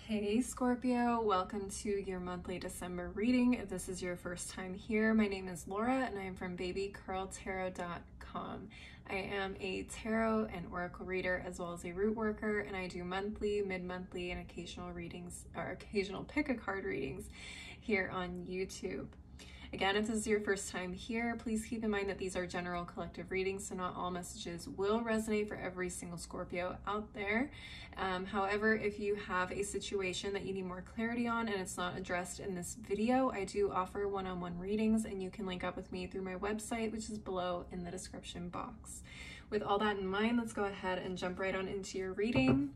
Hey Scorpio, welcome to your monthly December reading. If this is your first time here, my name is Laura and I am from babycurltarot.com. I am a tarot and oracle reader as well as a root worker, and I do monthly, mid-monthly, and occasional readings or occasional pick a card readings here on YouTube. Again, if this is your first time here, please keep in mind that these are general collective readings, so not all messages will resonate for every single Scorpio out there. However, if you have a situation that you need more clarity on and it's not addressed in this video, I do offer one-on-one readings, and you can link up with me through my website, which is below in the description box. With all that in mind, let's go ahead and jump right on into your reading.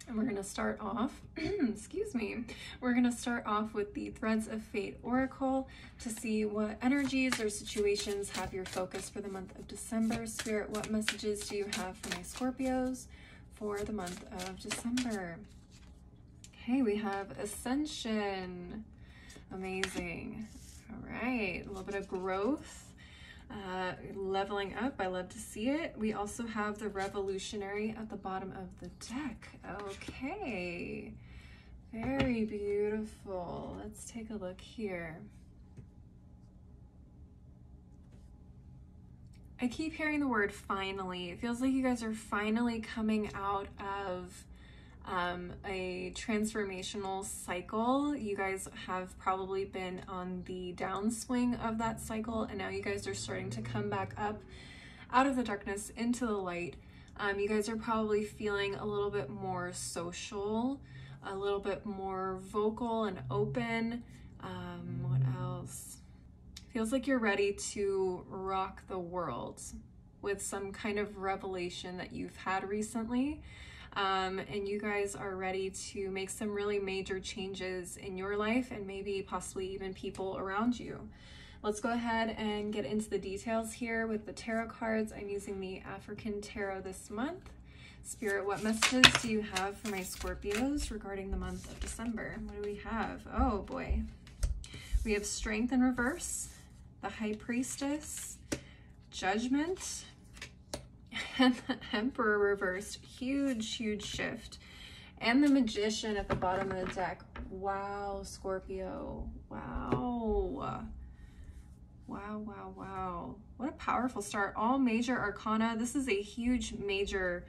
And we're going to start off, excuse me, we're going to start off with the Threads of Fate Oracle to see what energies or situations have your focus for the month of December. Spirit, what messages do you have for my Scorpios for the month of December? Okay, we have Ascension. Amazing. All right, a little bit of growth. Leveling up, I love to see it. We also have the Revolutionary at the bottom of the deck. Okay, very beautiful. Let's take a look here. I keep hearing the word finally. It feels like you guys are finally coming out of a transformational cycle. You guys have probably been on the downswing of that cycle, and now you guys are starting to come back up out of the darkness into the light. You guys are probably feeling a little bit more social, a little bit more vocal and open. What else? Feels like you're ready to rock the world with some kind of revelation that you've had recently. And you guys are ready to make some really major changes in your life and maybe possibly even people around you. Let's go ahead and get into the details here with the tarot cards. I'm using the African Tarot this month. Spirit, what messages do you have for my Scorpios regarding the month of December? What do we have? Oh boy. We have Strength in reverse, the High Priestess, Judgment, and the Emperor reversed. Huge shift. And the Magician at the bottom of the deck. Wow, Scorpio. Wow. Wow. What a powerful start. All major arcana. This is a huge major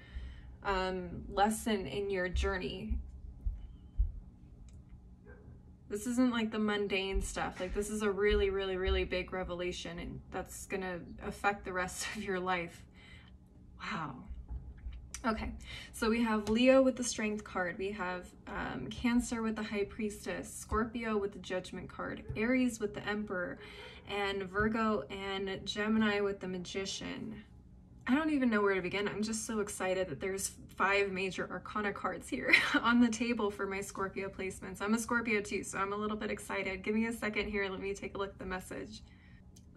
lesson in your journey. This isn't like the mundane stuff. Like, this is a really big revelation, and that's gonna affect the rest of your life. Wow. Okay, so we have Leo with the Strength card. We have Cancer with the High Priestess, Scorpio with the Judgment card, Aries with the Emperor, and Virgo and Gemini with the Magician. I don't even know where to begin. I'm just so excited that there's 5 major arcana cards here on the table for my Scorpio placements. I'm a Scorpio too, so I'm a little bit excited. Give me a second here. Let me take a look at the message.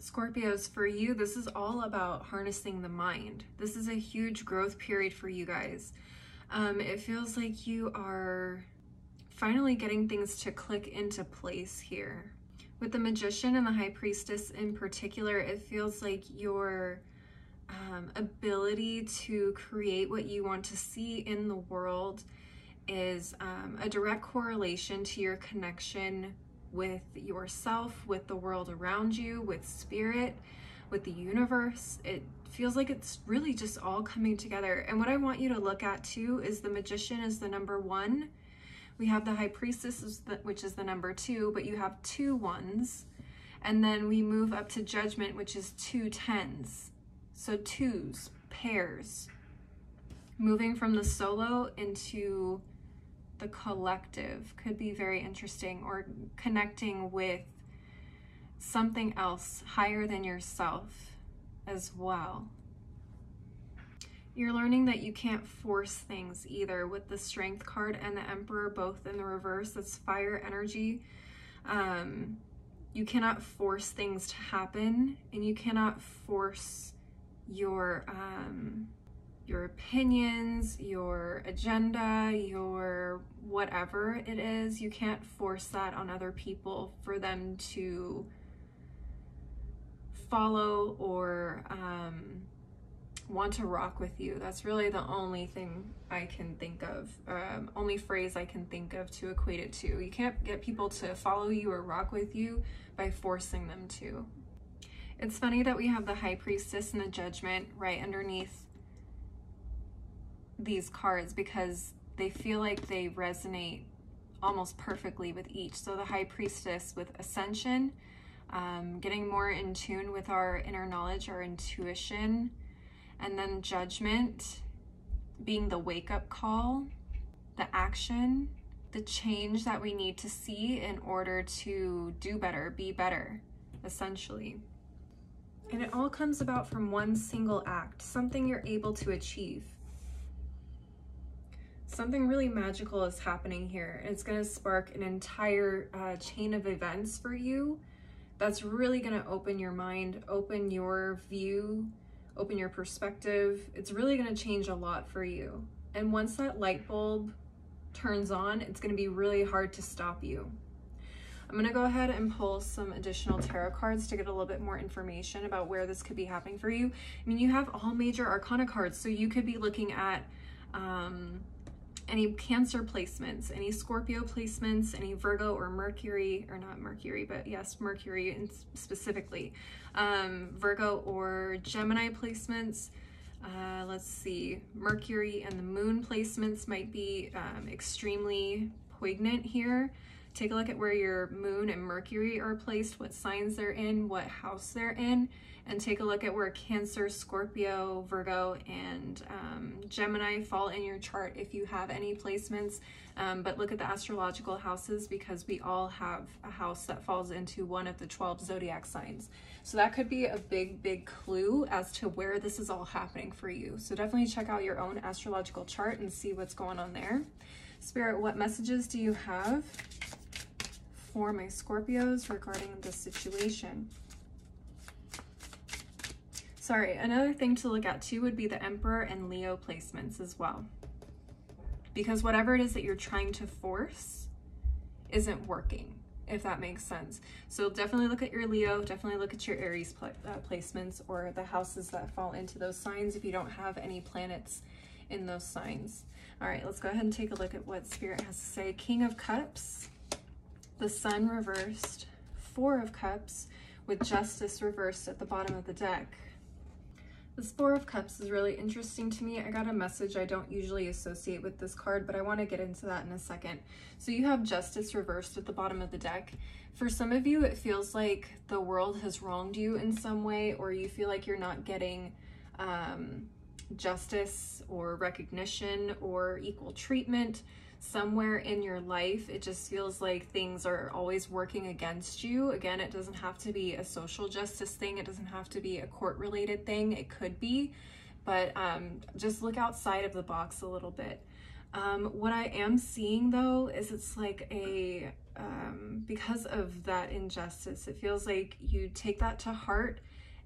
Scorpios, for you, this is all about harnessing the mind. This is a huge growth period for you guys. It feels like you are finally getting things to click into place here. With the Magician and the High Priestess in particular, it feels like your ability to create what you want to see in the world is a direct correlation to your connection with yourself, with the world around you, with spirit, with the universe. It feels like it's really just all coming together. And what I want you to look at too is the Magician is the number 1. We have the High Priestess, which is the number 2, but you have 2 1s. And then we move up to Judgment, which is 2 10s. So 2s, pairs. Moving from the solo into the collective could be very interesting, or connecting with something else higher than yourself as well. You're learning that you can't force things either with the Strength card and the Emperor both in the reverse. That's fire energy. You cannot force things to happen, and you cannot force your opinions, your agenda, your whatever it is. You can't force that on other people for them to follow or want to rock with you. That's really the only thing I can think of, only phrase I can think of to equate it to. You can't get people to follow you or rock with you by forcing them to. It's funny that we have the High Priestess and the Judgment right underneath these cards, because they feel like they resonate almost perfectly with each. So the High Priestess with Ascension, getting more in tune with our inner knowledge, our intuition, and then Judgment being the wake-up call, the action, the change that we need to see in order to do better, be better, essentially. And it all comes about from one single act, something you're able to achieve. Something really magical is happening here, and it's going to spark an entire chain of events for you that's really going to open your mind, open your view, open your perspective. It's really going to change a lot for you. And once that light bulb turns on, it's going to be really hard to stop you. I'm going to go ahead and pull some additional tarot cards to get a little bit more information about where this could be happening for you. I mean, you have all major arcana cards, so you could be looking at any Cancer placements, any Scorpio placements, any Virgo or Mercury, or not Mercury, but yes, Mercury specifically, Virgo or Gemini placements. Let's see, Mercury and the Moon placements might be extremely poignant here. Take a look at where your Moon and Mercury are placed, what signs they're in, what house they're in, and take a look at where Cancer, Scorpio, Virgo, and Gemini fall in your chart if you have any placements. But look at the astrological houses, because we all have a house that falls into one of the 12 zodiac signs. So that could be a big clue as to where this is all happening for you. So definitely check out your own astrological chart and see what's going on there. Spirit, what messages do you have for my Scorpios regarding this situation? Sorry, another thing to look at too would be the Emperor and Leo placements as well. Because whatever it is that you're trying to force isn't working, if that makes sense. So definitely look at your Leo, definitely look at your Aries placements, or the houses that fall into those signs if you don't have any planets in those signs. All right, let's go ahead and take a look at what Spirit has to say. King of Cups, the Sun reversed, Four of Cups, with Justice reversed at the bottom of the deck. This Four of Cups is really interesting to me. I got a message I don't usually associate with this card, but I want to get into that in a second. So you have Justice reversed at the bottom of the deck. For some of you, it feels like the world has wronged you in some way, or you feel like you're not getting justice or recognition or equal treatment somewhere in your life. It just feels like things are always working against you. Again, it doesn't have to be a social justice thing. It doesn't have to be a court-related thing. It could be, but just look outside of the box a little bit. What I am seeing though is it's like a, because of that injustice, it feels like you take that to heart,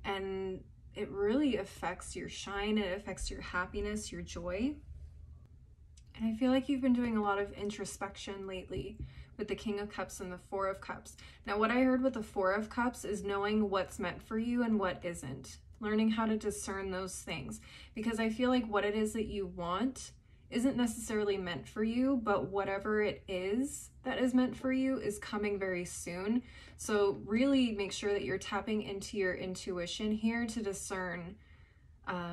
and it really affects your shine. It affects your happiness, your joy. And I feel like you've been doing a lot of introspection lately with the King of Cups and the Four of Cups. Now, what I heard with the Four of Cups is knowing what's meant for you and what isn't. Learning how to discern those things. Because I feel like what it is that you want isn't necessarily meant for you, but whatever it is that is meant for you is coming very soon. So really make sure that you're tapping into your intuition here to discern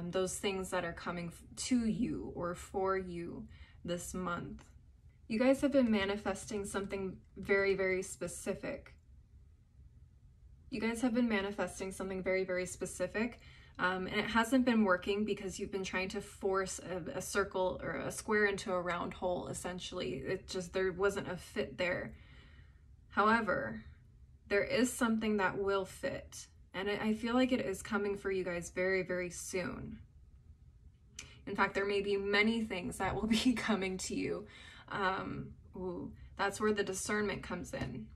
those things that are coming to you or for you this month. You guys have been manifesting something very specific. You guys have been manifesting something very specific, and it hasn't been working because you've been trying to force a circle or a square into a round hole, essentially. It just, there wasn't a fit there. However, there is something that will fit, and I feel like it is coming for you guys very soon. In fact, there may be many things that will be coming to you. That's where the discernment comes in.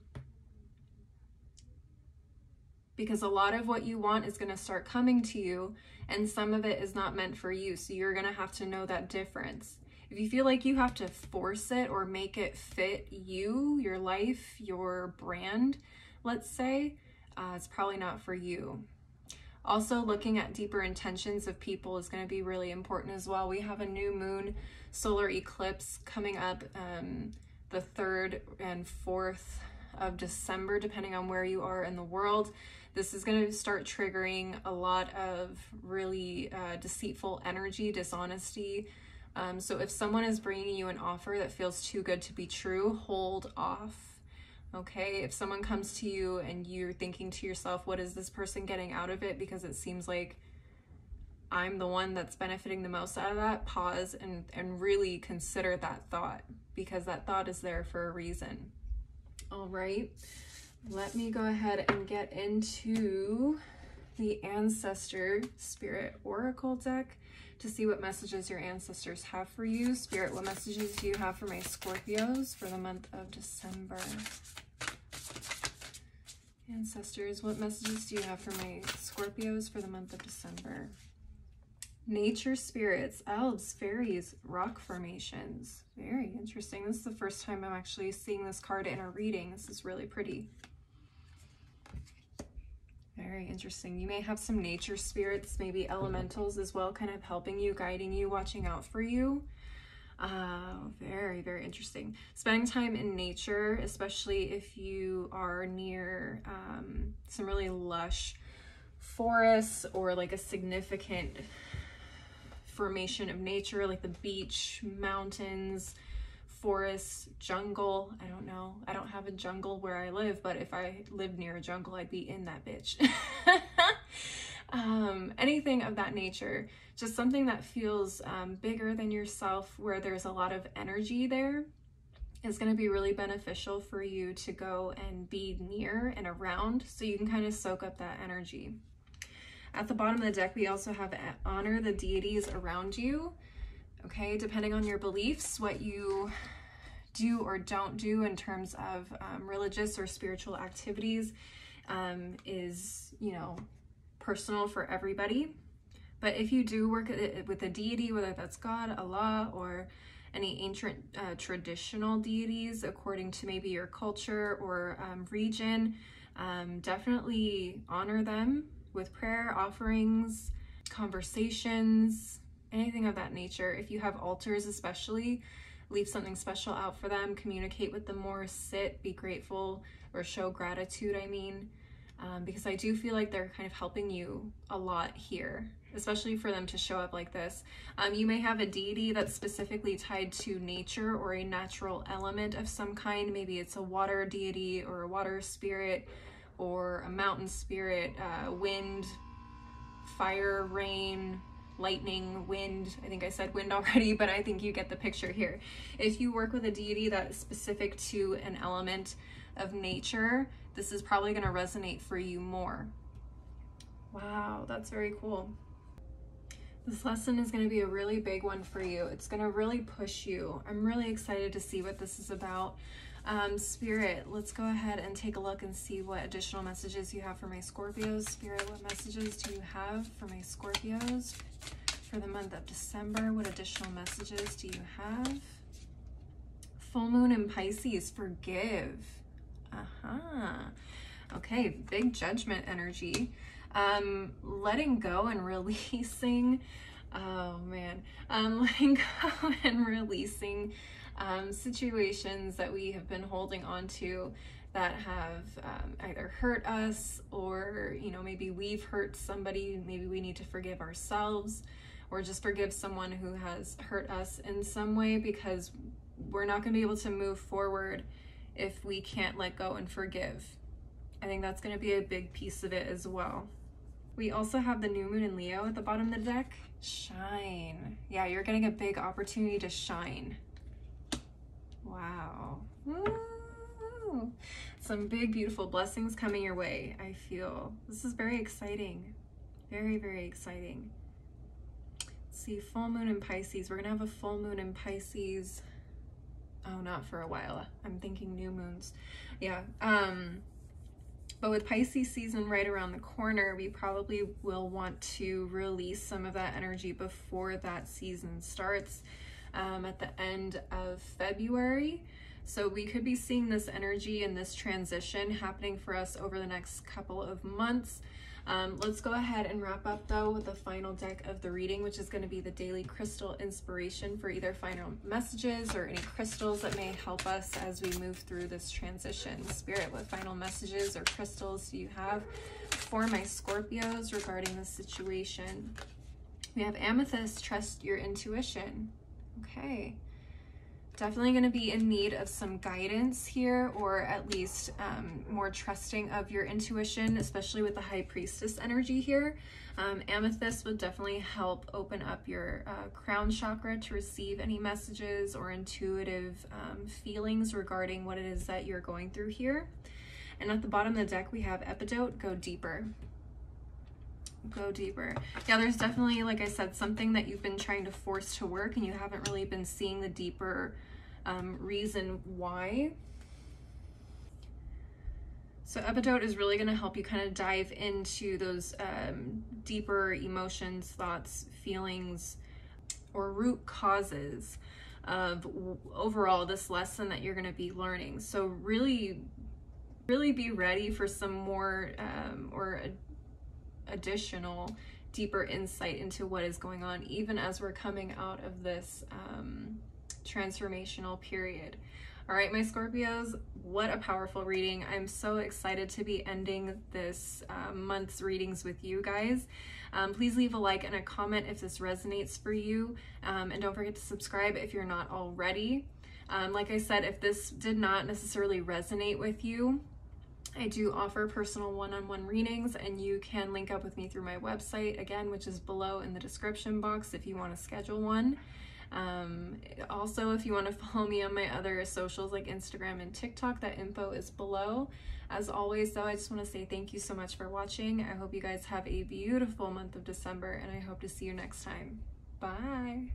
Because a lot of what you want is going to start coming to you, and some of it is not meant for you. So you're going to have to know that difference. If you feel like you have to force it or make it fit you, your life, your brand, let's say, it's probably not for you. Also, looking at deeper intentions of people is going to be really important as well. We have a new moon solar eclipse coming up the 3rd and 4th of December, depending on where you are in the world. This is going to start triggering a lot of really deceitful energy, dishonesty. So if someone is bringing you an offer that feels too good to be true, hold off. Okay, if someone comes to you and you're thinking to yourself, what is this person getting out of it? Because it seems like I'm the one that's benefiting the most out of that, pause and really consider that thought, because that thought is there for a reason. All right, let me go ahead and get into the Ancestor Spirit Oracle deck to see what messages your ancestors have for you. Spirit, what messages do you have for my Scorpios for the month of December? Ancestors, what messages do you have for my Scorpios for the month of December? Nature spirits, elves, fairies, rock formations. Very interesting. This is the first time I'm actually seeing this card in a reading. This is really pretty. Very interesting. You may have some nature spirits, maybe elementals as well, kind of helping you, guiding you, watching out for you. Very, very interesting. Spending time in nature, especially if you are near some really lush forests or like a significant formation of nature, like the beach, mountains, forest, jungle. I don't know. I don't have a jungle where I live, but if I lived near a jungle, I'd be in that bitch. Anything of that nature, just something that feels bigger than yourself, where there's a lot of energy there, is going to be really beneficial for you to go and be near and around, so you can kind of soak up that energy. At the bottom of the deck, we also have honor the deities around you. Okay, depending on your beliefs, what you do or don't do in terms of religious or spiritual activities is, you know, personal for everybody. But if you do work with a deity, whether that's God, Allah, or any ancient traditional deities according to maybe your culture or region, definitely honor them with prayer, offerings, conversations, anything of that nature. If you have altars especially, leave something special out for them, communicate with them more, sit, be grateful, or show gratitude, I mean, because I do feel like they're kind of helping you a lot here, especially for them to show up like this. You may have a deity that's specifically tied to nature or a natural element of some kind. Maybe it's a water deity or a water spirit or a mountain spirit, wind, fire, rain, lightning, wind. I think I said wind already, but I think you get the picture here. If you work with a deity that is specific to an element of nature, this is probably going to resonate for you more. Wow, that's very cool. This lesson is going to be a really big one for you. It's going to really push you. I'm really excited to see what this is about. Spirit, let's go ahead and take a look and see what additional messages you have for my Scorpios. Spirit, what messages do you have for my Scorpios for the month of December? What additional messages do you have? Full moon in Pisces, forgive. Okay, big judgment energy. Letting go and releasing. Oh man, letting go and releasing situations that we have been holding on to that have either hurt us, or, you know, maybe we've hurt somebody. Maybe we need to forgive ourselves, or just forgive someone who has hurt us in some way, because we're not going to be able to move forward if we can't let go and forgive. I think that's going to be a big piece of it as well. We also have the new moon in Leo at the bottom of the deck. Shine. Yeah, you're getting a big opportunity to shine. Wow. Woo. Some big, beautiful blessings coming your way, I feel. This is very exciting. Very, very exciting. Let's see, full moon in Pisces. We're going to have a full moon in Pisces. Oh, not for a while. I'm thinking new moons. Yeah. But with Pisces season right around the corner, we probably will want to release some of that energy before that season starts at the end of February. So we could be seeing this energy and this transition happening for us over the next couple of months. Let's go ahead and wrap up though with the final deck of the reading, which is going to be the daily crystal inspiration for either final messages or any crystals that may help us as we move through this transition. Spirit, what final messages or crystals do you have for my Scorpios regarding this situation? We have Amethyst, trust your intuition. Okay. Definitely going to be in need of some guidance here, or at least more trusting of your intuition, especially with the High Priestess energy here. Amethyst would definitely help open up your crown chakra to receive any messages or intuitive feelings regarding what it is that you're going through here. And at the bottom of the deck, we have Epidote, go deeper. Go deeper. Yeah, there's definitely, like I said, something that you've been trying to force to work and you haven't really been seeing the deeper reason why. So Epidote is really going to help you kind of dive into those deeper emotions, thoughts, feelings, or root causes of overall this lesson that you're going to be learning. So really be ready for some more additional deeper insight into what is going on, even as we're coming out of this transformational period. All right, my Scorpios, what a powerful reading. I'm so excited to be ending this month's readings with you guys. Please leave a like and a comment if this resonates for you, and don't forget to subscribe if you're not already. Like I said, if this did not necessarily resonate with you, I do offer personal one-on-one readings, and you can link up with me through my website, again, which is below in the description box if you want to schedule one. Also, if you want to follow me on my other socials like Instagram and TikTok, that info is below. As always, though, I just want to say thank you so much for watching. I hope you guys have a beautiful month of December, and I hope to see you next time. Bye!